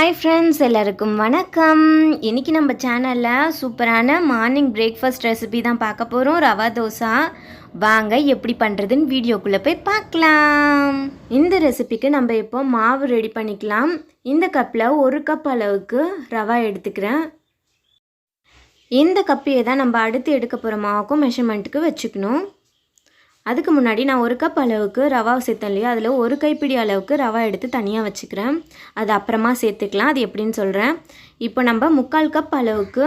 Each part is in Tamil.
ஹாய் ஃப்ரெண்ட்ஸ், எல்லாருக்கும் வணக்கம். இன்றைக்கி நம்ம சேனலில் சூப்பரான மார்னிங் பிரேக்ஃபாஸ்ட் ரெசிபி தான் பார்க்க போகிறோம். ரவா தோசை. வாங்க எப்படி பண்ணுறதுன்னு வீடியோக்குள்ளே போய் பார்க்கலாம். இந்த ரெசிபிக்கு நம்ம இப்போ மாவு ரெடி பண்ணிக்கலாம். இந்த கப்பில் 1 கப் அளவுக்கு ரவா எடுத்துக்கிறேன். இந்த கப்பையே தான் நம்ம அடுத்து எடுக்க போகிற மாவுக்கும் மெஷர்மெண்ட்டுக்கு வச்சுக்கணும். அதுக்கு முன்னாடி நான் 1 கப் அளவுக்கு ரவா சேர்த்தேன் இல்லையா, அதில் 1 கைப்பிடி அளவுக்கு ரவா எடுத்து தனியாக வச்சுக்கிறேன். அது அப்புறமா சேர்த்துக்கலாம், அது எப்படின்னு சொல்கிறேன். இப்போ நம்ம 3/4 கப் அளவுக்கு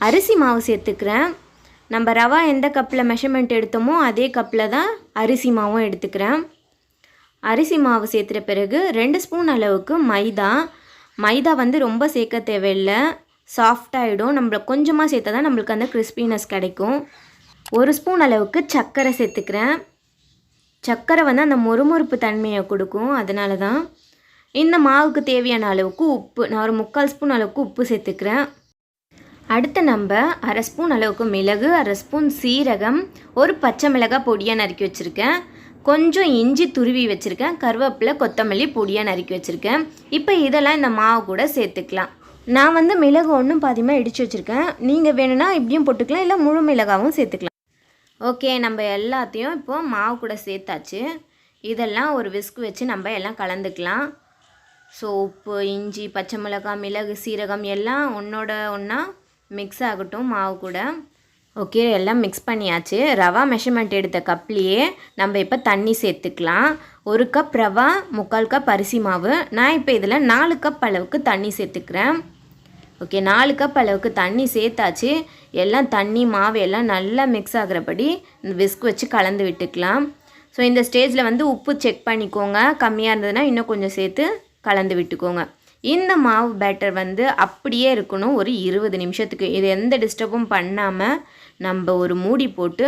அரிசி மாவு சேர்த்துக்கிறேன். நம்ம ரவா எந்த கப்பில் மெஷர்மெண்ட் எடுத்தோமோ அதே கப்பில் தான் அரிசி மாவும் எடுத்துக்கிறேன். அரிசி மாவு சேர்த்துற பிறகு 2 ஸ்பூன் அளவுக்கு மைதா வந்து ரொம்ப சேர்க்க தேவையில்லை, சாஃப்டாகிடும். நம்ம கொஞ்சமாக சேர்த்தா தான் நம்மளுக்கு அந்த கிறிஸ்பினஸ் கிடைக்கும். 1 ஸ்பூன் அளவுக்கு சர்க்கரை சேர்த்துக்கிறேன். சர்க்கரை வந்து அந்த மொறுமொறுப்பு தன்மையை கொடுக்கும், அதனால தான். இந்த மாவுக்கு தேவையான அளவுக்கு உப்பு, நான் ஒரு 3/4 ஸ்பூன் அளவுக்கு உப்பு சேர்த்துக்கிறேன். அடுத்து நம்ம 1/2 ஸ்பூன் அளவுக்கு மிளகு, 1/2 ஸ்பூன் சீரகம், ஒரு பச்சை மிளகாய் பொடியாக நறுக்கி வச்சுருக்கேன், கொஞ்சம் இஞ்சி துருவி வச்சுருக்கேன், கருவேப்பிலை கொத்தமல்லி பொடியாக நறுக்கி வச்சுருக்கேன். இப்போ இதெல்லாம் இந்த மாவு கூட சேர்த்துக்கலாம். நான் வந்து மிளகு ஒன்றும் பாதியமாக இடித்து வச்சுருக்கேன். நீங்கள் வேணும்னா இப்படியும் போட்டுக்கலாம், இல்லை முழு மிளகாவும் சேர்த்துக்கலாம். ஓகே, நம்ம எல்லாத்தையும் இப்போது மாவு கூட சேர்த்தாச்சு. இதெல்லாம் ஒரு விஸ்க் வச்சு நம்ம எல்லாம் கலந்துக்கலாம். ஸோ உப்பு, இஞ்சி, பச்சை மிளகாய், மிளகு, சீரகம் எல்லாம் ஒன்றா மிக்ஸ் ஆகட்டும் மாவு கூட. ஓகே, எல்லாம் மிக்ஸ் பண்ணியாச்சு. ரவா மெஷர்மெண்ட் எடுத்த கப்லேயே நம்ம இப்போ தண்ணி சேர்த்துக்கலாம். 1 கப் ரவா, 3/4 கப் அரிசி மாவு. நான் இப்போ இதில் 4 கப் அளவுக்கு தண்ணி சேர்த்துக்கிறேன். ஓகே, 4 கப் அளவுக்கு தண்ணி சேர்த்தாச்சு. எல்லாம் தண்ணி மாவு எல்லாம் நல்லா மிக்ஸ் ஆகிறபடி இந்த விஸ்க் வச்சு கலந்து விட்டுக்கலாம். ஸோ இந்த ஸ்டேஜில் வந்து உப்பு செக் பண்ணிக்கோங்க, கம்மியாக இருந்ததுன்னா இன்னும் கொஞ்சம் சேர்த்து கலந்து விட்டுக்கோங்க. இந்த மாவு பேட்டர் வந்து அப்படியே இருக்கணும் ஒரு 20 நிமிஷத்துக்கு. இது எந்த டிஸ்டர்பும் பண்ணாமல் நம்ம ஒரு மூடி போட்டு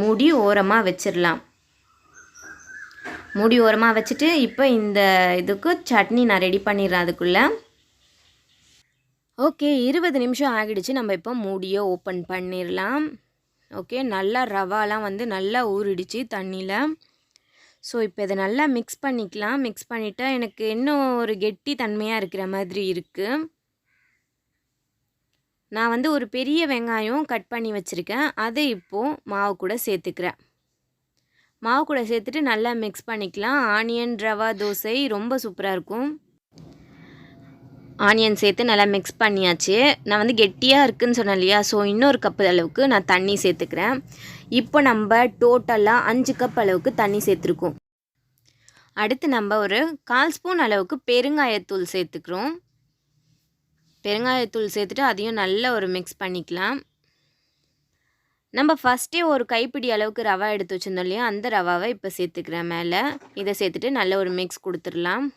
மூடி ஓரமாக வச்சிடலாம். மூடி ஓரமாக வச்சுட்டு இப்போ இந்த இதுக்கு சட்னி நான் ரெடி பண்ணிடுறேன் அதுக்குள்ளே. ஓகே, 20 நிமிஷம் ஆகிடுச்சு. நம்ம இப்போ மூடியை ஓப்பன் பண்ணிடலாம். ஓகே, நல்லா ரவாலாம் வந்து நல்லா ஊறிடுச்சு தண்ணியில். ஸோ இப்போ இதை நல்லா மிக்ஸ் பண்ணிக்கலாம். மிக்ஸ் பண்ணிவிட்டா எனக்கு இன்னும் ஒரு கெட்டி தன்மையாக இருக்கிற மாதிரி இருக்குது. நான் வந்து ஒரு பெரிய வெங்காயம் கட் பண்ணி வச்சுருக்கேன், அதை இப்போது மாவு கூட சேர்த்துக்கிறேன். மாவு கூட சேர்த்துட்டு நல்லா மிக்ஸ் பண்ணிக்கலாம். ஆனியன் ரவா தோசை ரொம்ப சூப்பராக இருக்கும். ஆனியன் சேர்த்து நல்லா மிக்ஸ் பண்ணியாச்சு. நான் வந்து கெட்டியாக இருக்குதுன்னு சொன்னேன் இல்லையா, ஸோ இன்னொரு கப்பு அளவுக்கு நான் தண்ணி சேர்த்துக்கிறேன். இப்போ நம்ம டோட்டலாக 5 கப் அளவுக்கு தண்ணி சேர்த்துருக்கோம். அடுத்து நம்ம ஒரு 1/4 ஸ்பூன் அளவுக்கு பெருங்காயத்தூள் சேர்த்துக்கிறோம். பெருங்காயத்தூள் சேர்த்துட்டு அதையும் நல்லா ஒரு மிக்ஸ் பண்ணிக்கலாம். நம்ம ஃபஸ்ட்டே ஒரு கைப்பிடி அளவுக்கு ரவா எடுத்து வச்சுருந்தோம் இல்லையா, அந்த ரவாவை இப்போ சேர்த்துக்கிறேன் மேலே. இதை சேர்த்துட்டு நல்ல ஒரு மிக்ஸ் கொடுத்துடலாம்.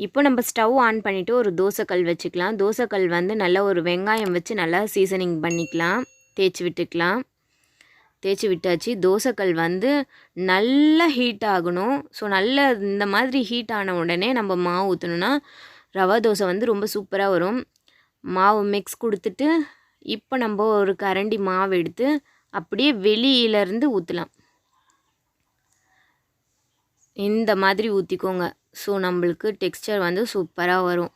இப்போ நம்ம ஸ்டவ் ஆன் பண்ணிவிட்டு ஒரு தோசைக்கல் வச்சுக்கலாம். தோசைக்கல் வந்து நல்லா ஒரு வெங்காயம் வச்சு நல்லா சீசனிங் பண்ணிக்கலாம், தேய்ச்சி விட்டுக்கலாம். தேய்ச்சி விட்டாச்சு. தோசைக்கல் வந்து நல்லா ஹீட் ஆகணும். ஸோ நல்லா இந்த மாதிரி ஹீட் ஆன உடனே நம்ம மாவு ஊற்றணுன்னா ரவா தோசை வந்து ரொம்ப சூப்பராக வரும். மாவு மிக்ஸ் கொடுத்துட்டு இப்போ நம்ம ஒரு கரண்டி மாவு எடுத்து அப்படியே வெளியிலேருந்து ஊற்றலாம். இந்த மாதிரி ஊற்றிக்கோங்க. ஸோ நம்மளுக்கு டெக்ஸ்சர் வந்து சூப்பராக வரும்.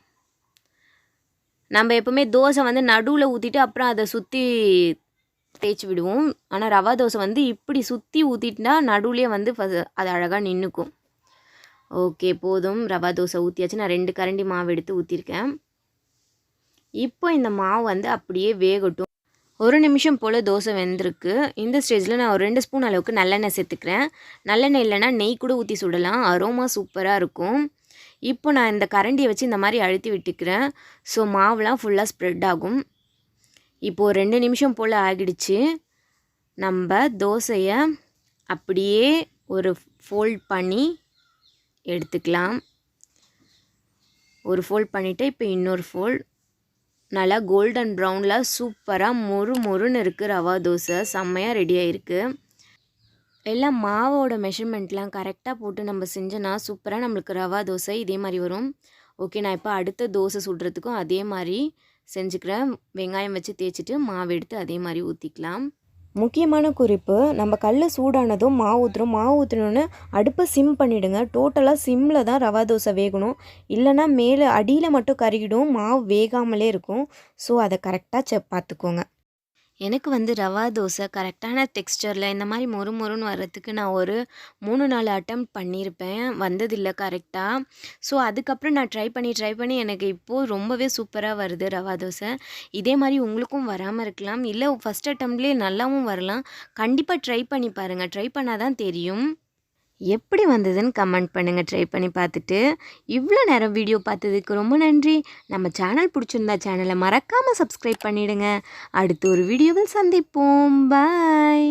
நம்ம எப்போவுமே தோசை வந்து நடுவில் ஊற்றிட்டு அப்புறம் அதை சுற்றி தேய்ச்சி விடுவோம். ஆனால் ரவா தோசை வந்து இப்படி சுற்றி ஊற்றிட்டா நடுவுலேயே வந்து அது அழகாக நின்றுக்கும். ஓகே, போதும். ரவா தோசை ஊற்றியாச்சு. நான் 2 கரண்டி மாவு எடுத்து ஊற்றிருக்கேன். இப்போ இந்த மாவு வந்து அப்படியே வேகட்டும். 1 நிமிஷம் போல் தோசை வெந்திருக்கு. இந்த ஸ்டேஜில் நான் ஒரு 2 ஸ்பூன் அளவுக்கு நல்லெண்ணெய் சேர்த்துக்கிறேன். நல்லெண்ணெய் இல்லைன்னா நெய் கூட ஊற்றி சுடலாம், அரோமா சூப்பராக இருக்கும். இப்போ நான் இந்த கரண்டியை வச்சு இந்த மாதிரி அழுத்தி விட்டுக்கிறேன். ஸோ மாவுலாம் ஃபுல்லாக ஸ்ப்ரெட் ஆகும். இப்போது 2 நிமிஷம் போல் ஆகிடுச்சு. நம்ம தோசையை அப்படியே ஒரு ஃபோல்ட் பண்ணி எடுத்துக்கலாம். ஒரு ஃபோல்ட் பண்ணிவிட்டு இப்போ இன்னொரு ஃபோல்ட். நல்லா கோல்டன் ப்ரௌனில் சூப்பராக மொறுன்னு இருக்குது ரவா தோசை. செம்மையாக ரெடி ஆகிருக்கு. எல்லாம் மாவோட மெஷர்மெண்ட்லாம் கரெக்டாக போட்டு நம்ம செஞ்சோன்னா சூப்பராக நம்மளுக்கு ரவா தோசை இதே மாதிரி வரும். ஓகே, நான் இப்போ அடுத்த தோசை சுடுறதுக்கும் அதே மாதிரி செஞ்சுக்கிறேன். வெங்காயம் வச்சு தேய்ச்சிட்டு மாவு எடுத்து அதே மாதிரி ஊற்றிக்கலாம். முக்கியமான குறிப்பு, நம்ம கல் சூடானதும் மாவு ஊற்றுறோம். மாவு ஊற்றினோன்னே அடுப்பை சிம் பண்ணிவிடுங்க. டோட்டலாக சிம்மில் தான் ரவா தோசை வேகணும். இல்லைன்னா மேலே அடியில் மட்டும் கருகிடும், மாவு வேகாமலே இருக்கும். ஸோ அதை கரெக்டாக பார்த்துக்கோங்க. எனக்கு வந்து ரவா தோசை கரெக்டான டெக்ஸ்சரில் இந்த மாதிரி மொறு மொறுன்னு வர்றதுக்கு நான் ஒரு 3-4 அட்டெம்ப்ட் பண்ணியிருப்பேன். வந்ததில்லை கரெக்டாக. ஸோ அதுக்கப்புறம் நான் ட்ரை பண்ணி எனக்கு இப்போது ரொம்பவே சூப்பராக வருது ரவா தோசை. இதே மாதிரி உங்களுக்கும் வராமல் இருக்கலாம், இல்லை ஃபஸ்ட் அட்டெம்ப்ட்லேயே நல்லாவும் வரலாம். கண்டிப்பாக ட்ரை பண்ணி பாருங்கள். ட்ரை பண்ணால் தான் தெரியும். எப்படி வந்ததுன்னு கமெண்ட் பண்ணுங்கள் ட்ரை பண்ணி பார்த்துட்டு. இவ்வளோ நேரம் வீடியோ பார்த்ததுக்கு ரொம்ப நன்றி. நம்ம சேனல் பிடிச்சிருந்தா சேனலை மறக்காமல் சப்ஸ்கிரைப் பண்ணிவிடுங்க. அடுத்து ஒரு வீடியோவில் சந்திப்போம். பாய்.